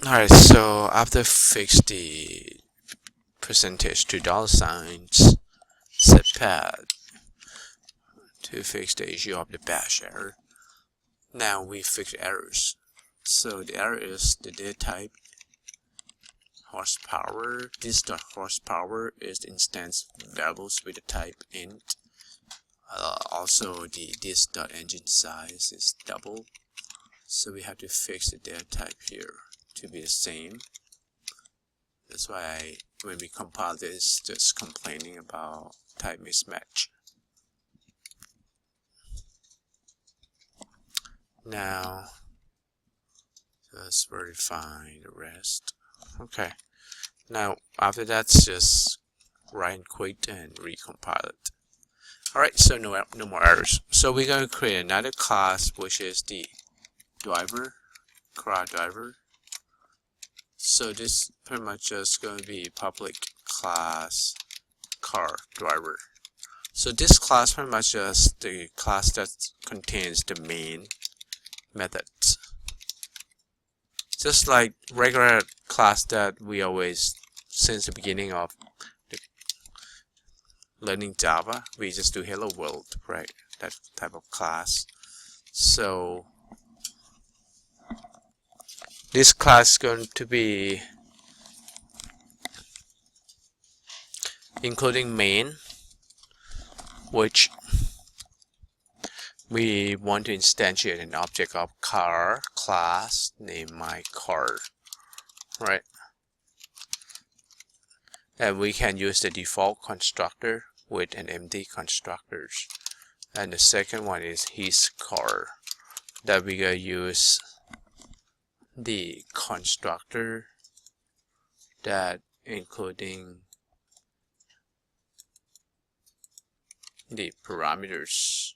Alright, so after fix the percentage to dollar signs, set pad to fix the issue of the bash error. Now we fix errors. So the error is the data type horsepower. This dot horsepower is the instance variables with the type int. Also the this dot engine size is double. So we have to fix the data type here to be the same. That's why when we compile this, just complaining about type mismatch. Now just verify the rest. Okay. Now after that, just write and quit and recompile it. Alright, so no more errors. So we're going to create another class, which is the driver, car driver. So this pretty much just going to be public class car driver. So this class pretty much just the class that contains the main methods. Just like regular class that we always, since the beginning of the learning Java, we just do hello world, right? That type of class. So this class is going to be including main, which we want to instantiate an object of car class named my car, right? And we can use the default constructor with an empty constructors. And the second one is his car, that we gonna use the constructor that including the parameters.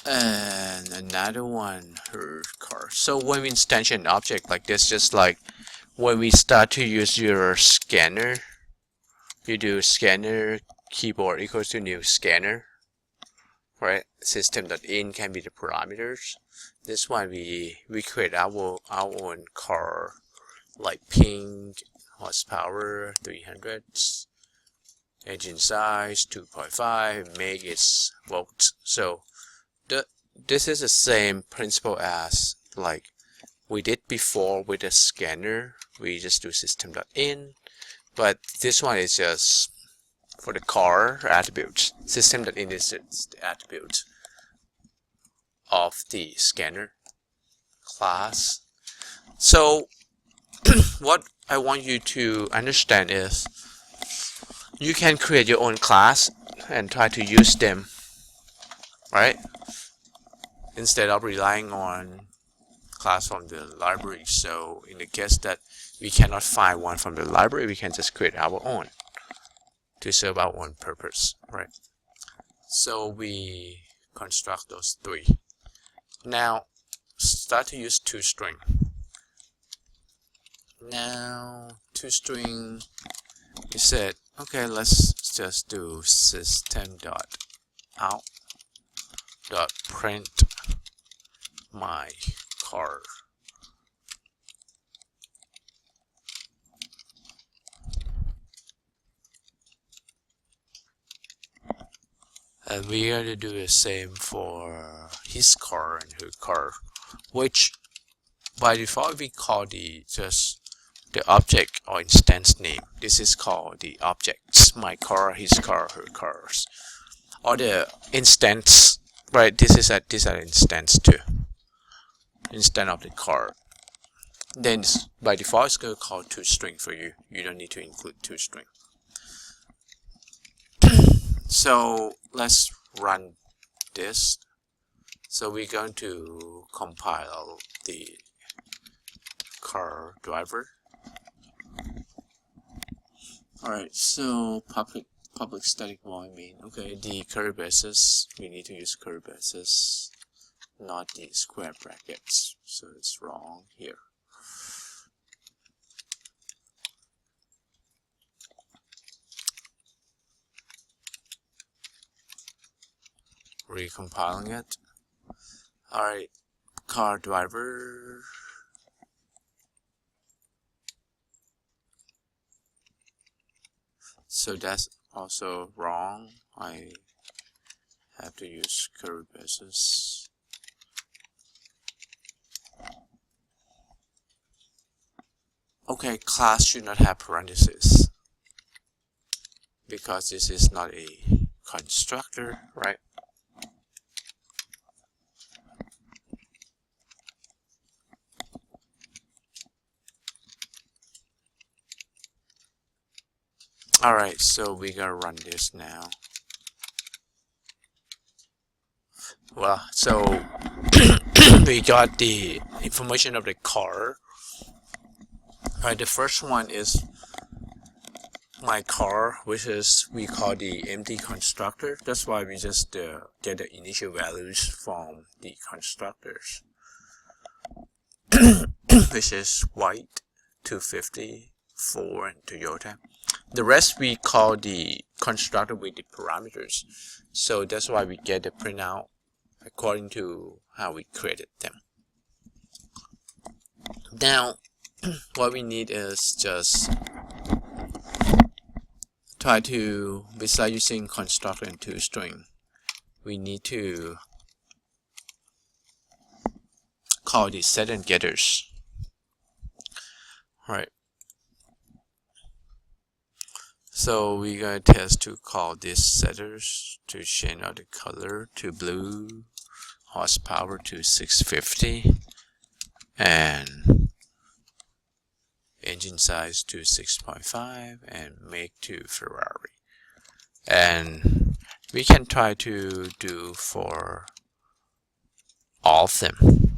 And another one, her car. So when we instantiate an object like this, just like when we start to use your scanner, you do scanner keyboard equals to new scanner, right? System.in can be the parameters. This one we create our own car, like pink, horsepower 300, engine size 2.5, make its volts. So this is the same principle as like we did before with the scanner. We just do system.in, but this one is just for the car attributes. System.in is the attribute of the scanner class. So what I want you to understand is you can create your own class and try to use them, right? Instead of relying on class from the library. So in the case that we cannot find one from the library, we can just create our own to serve our own purpose, right? So we construct those three. Now start to use toString. Now toString, we said, okay, let's just do system.out.print my car. And we are going to do the same for his car and her car, which by default we call the object or instance name. This is called the objects, my car, his car, her cars, or the instance, right? This is an instance too, instance of the car. Then by default it's going to call toString for you. You don't need to include toString. So let's run this. So we're going to compile the car driver. Alright, so public static void main. Okay, the curly braces, we need to use curly braces, not the square brackets. So it's wrong here. recompiling it. Alright, car driver. So that's also wrong. I have to use curly braces. Okay, class should not have parentheses because this is not a constructor, right? Alright, so we gotta run this now. Well, so we got the information of the car. Alright, the first one is my car, which is we call the empty constructor. That's why we just get the initial values from the constructors, which is white, 250, Ford, and Toyota. The rest we call the constructor with the parameters. So that's why we get the printout according to how we created them. Now, what we need is just try to, besides using constructor and toString, we need to call the set and getters. Right. So we're gonna test to call this setters to change out the color to blue, horsepower to 650, and engine size to 6.5, and make to Ferrari. And we can try to do for all of them.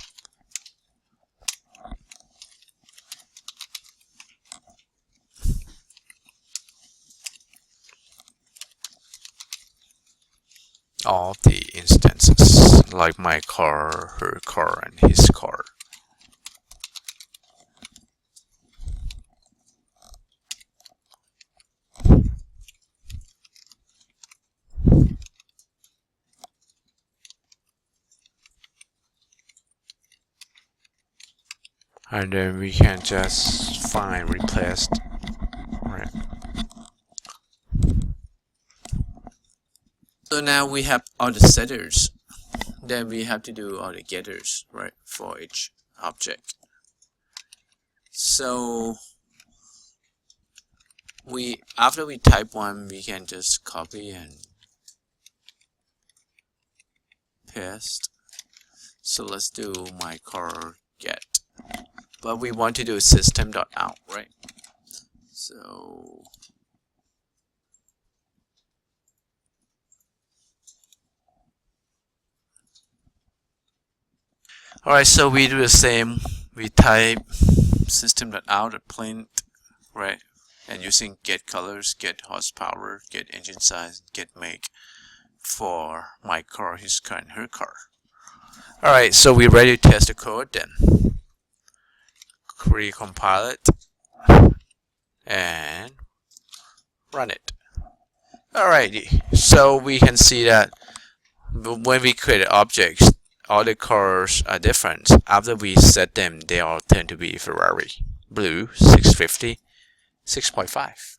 All the instances, like my car, her car, and his car. And then we can just find replaced. Right. So now we have all the setters. Then we have to do all the getters, right, for each object. So after we type one, we can just copy and paste. So let's do my car get. But we want to do system.out, right? So alright, so we do the same. We type system.out at print, right? And using get colors, get horsepower, get engine size, get make for my car, his car, and her car. Alright, so we're ready to test the code then. Recompile it and run it. Alrighty, so we can see that when we create objects, all the colors are different. After we set them, they all tend to be Ferrari, blue, 650, 6.5.